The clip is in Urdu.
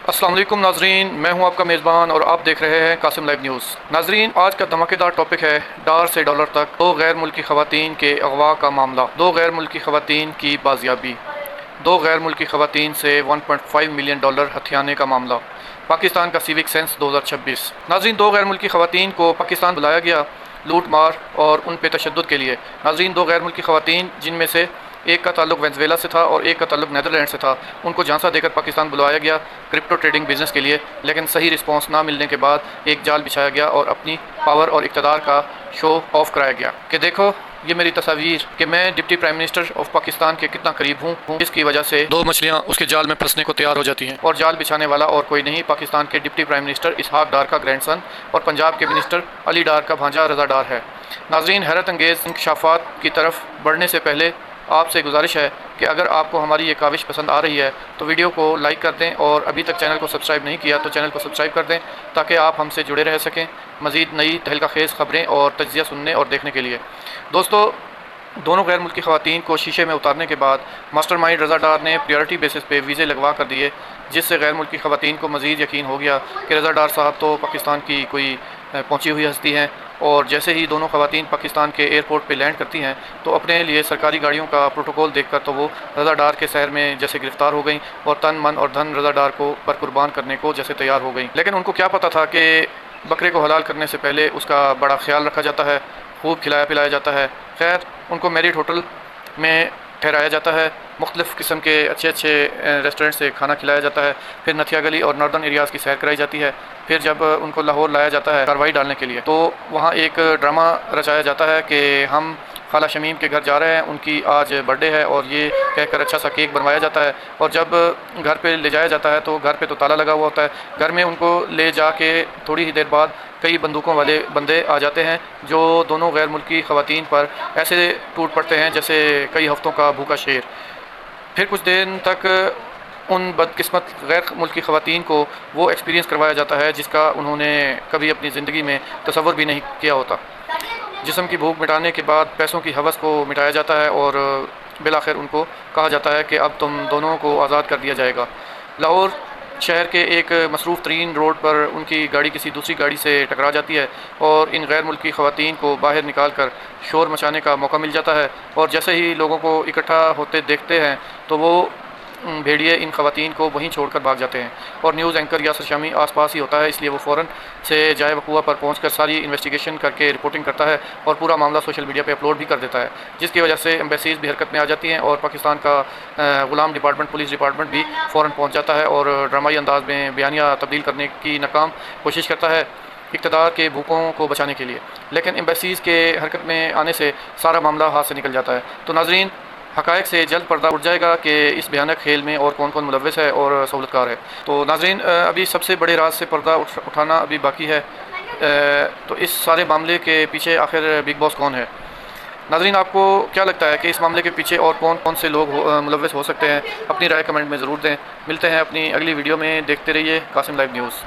السلام علیکم ناظرین، میں ہوں آپ کا میزبان اور آپ دیکھ رہے ہیں قاسم لائیو نیوز۔ ناظرین، آج کا دھماکے دار ٹاپک ہے ڈار سے ڈالر تک دو غیر ملکی خواتین کے اغوا کا معاملہ، دو غیر ملکی خواتین کی بازیابی، دو غیر ملکی خواتین سے 1.5 ملین ڈالر ہتھیانے کا معاملہ، پاکستان کا سیوک سینس 2026۔ ناظرین، دو غیر ملکی خواتین کو پاکستان بلایا گیا لوٹ مار اور ان پہ تشدد کے لیے۔ ناظرین، دو غیر ملکی خواتین جن میں سے ایک کا تعلق وینزویلا سے تھا اور ایک کا تعلق نیدرلینڈ سے تھا، ان کو جھانسا دے کر پاکستان بلایا گیا کرپٹو ٹریڈنگ بزنس کے لیے، لیکن صحیح رسپانس نہ ملنے کے بعد ایک جال بچھایا گیا اور اپنی پاور اور اقتدار کا شو آف کرایا گیا کہ دیکھو یہ میری تصاویر کہ میں deputy prime minister of Pakistan کے کتنا قریب ہوں، جس کی وجہ سے دو مچھلیاں اس کے جال میں پھنسنے کو تیار ہو جاتی ہیں، اور جال بچھانے والا اور کوئی نہیں، پاکستان کے deputy prime minister Ishaq Dar کا گرینڈ سن اور پنجاب کے منسٹر علی ڈار کا بھانجا رضا ڈار ہے۔ ناظرین، حیرت انگیز انکشافات کی طرف بڑھنے سے پہلے آپ سے گزارش ہے کہ اگر آپ کو ہماری یہ کاوش پسند آ رہی ہے تو ویڈیو کو لائک کر دیں، اور ابھی تک چینل کو سبسکرائب نہیں کیا تو چینل کو سبسکرائب کر دیں تاکہ آپ ہم سے جڑے رہ سکیں مزید نئی تہلکہ خیز خبریں اور تجزیہ سننے اور دیکھنے کے لیے۔ دوستو، دونوں غیر ملکی خواتین کو شیشے میں اتارنے کے بعد ماسٹر مائنڈ رضا ڈار نے پریورٹی بیسس پہ ویزے لگوا کر دیے، جس سے غیر ملکی خواتین کو مزید یقین ہو گیا کہ رضا ڈار صاحب تو پاکستان کی کوئی پہنچی ہوئی ہستی ہیں، اور جیسے ہی دونوں خواتین پاکستان کے ایئرپورٹ پہ لینڈ کرتی ہیں تو اپنے لیے سرکاری گاڑیوں کا پروٹوکول دیکھ کر تو وہ رضا ڈار کے شہر میں جیسے گرفتار ہو گئیں اور تن من اور دھن رضا ڈار کو پر قربان کرنے کو جیسے تیار ہو گئیں۔ لیکن ان کو کیا پتہ تھا کہ بکرے کو حلال کرنے سے پہلے اس کا بڑا خیال رکھا جاتا ہے، خوب کھلایا پلایا جاتا ہے۔ خیر، ان کو میرٹ ہوٹل میں ٹھہرایا جاتا ہے، مختلف قسم کے اچھے ریسٹورنٹ سے کھانا کھلایا جاتا ہے، پھر نتھیا گلی اور ناردرن ایریاز کی سیر کرائی جاتی ہے۔ پھر جب ان کو لاہور لایا جاتا ہے کارروائی ڈالنے کے لیے تو وہاں ایک ڈرامہ رچایا جاتا ہے کہ ہم خالہ شمیم کے گھر جا رہے ہیں، ان کی آج برتھ ڈے ہے، اور یہ کہہ کر اچھا سا کیک بنوایا جاتا ہے، اور جب گھر پہ لے جایا جاتا ہے تو گھر پہ تو تالا لگا ہوا ہوتا ہے۔ گھر میں ان کو لے جا کے تھوڑی ہی دیر بعد کئی بندوقوں والے بندے آ جاتے ہیں جو دونوں غیر ملکی خواتین پر ایسے ٹوٹ پڑتے ہیں جیسے کئی ہفتوں کا بھوکا شیر۔ پھر کچھ دن تک ان بدقسمت غیر ملکی خواتین کو وہ ایکسپیرینس کروایا جاتا ہے جس کا انہوں نے کبھی اپنی زندگی میں تصور بھی نہیں کیا ہوتا۔ جسم کی بھوک مٹانے کے بعد پیسوں کی ہوس کو مٹایا جاتا ہے اور بالآخر ان کو کہا جاتا ہے کہ اب تم دونوں کو آزاد کر دیا جائے گا۔ لاہور شہر کے ایک مصروف ترین روڈ پر ان کی گاڑی کسی دوسری گاڑی سے ٹکرا جاتی ہے اور ان غیر ملکی خواتین کو باہر نکال کر شور مچانے کا موقع مل جاتا ہے، اور جیسے ہی لوگوں کو اکٹھا ہوتے دیکھتے ہیں تو وہ بھیڑیے ان خواتین کو وہیں چھوڑ کر بھاگ جاتے ہیں، اور نیوز اینکر یاسر شامی آس پاس ہی ہوتا ہے، اس لیے وہ فوراً سے جائے وقوع پر پہنچ کر ساری انویسٹیگیشن کر کے رپورٹنگ کرتا ہے اور پورا معاملہ سوشل میڈیا پہ اپلوڈ بھی کر دیتا ہے، جس کی وجہ سے ایمبیسیز بھی حرکت میں آ جاتی ہیں اور پاکستان کا غلام ڈپارٹمنٹ پولیس ڈپارٹمنٹ بھی فوراً پہنچ جاتا ہے اور ڈرامائی انداز میں بیانیہ تبدیل کرنے کی ناکام کوشش کرتا ہے اقتدار کے بھوکوں کو بچانے کے لیے، لیکن ایمبیسیز کے حرکت میں آنے سے سارا معاملہ ہاتھ سے نکل جاتا ہے۔ تو ناظرین، حقائق سے جلد پردہ اٹھ جائے گا کہ اس بھیانک کھیل میں اور کون کون ملوث ہے اور سہولت کار ہے۔ تو ناظرین، ابھی سب سے بڑے راز سے پردہ اٹھانا ابھی باقی ہے، تو اس سارے معاملے کے پیچھے آخر بگ باس کون ہے؟ ناظرین، آپ کو کیا لگتا ہے کہ اس معاملے کے پیچھے اور کون کون سے لوگ ملوث ہو سکتے ہیں؟ اپنی رائے کمنٹ میں ضرور دیں۔ ملتے ہیں اپنی اگلی ویڈیو میں، دیکھتے رہیے قاسم لائیو نیوز۔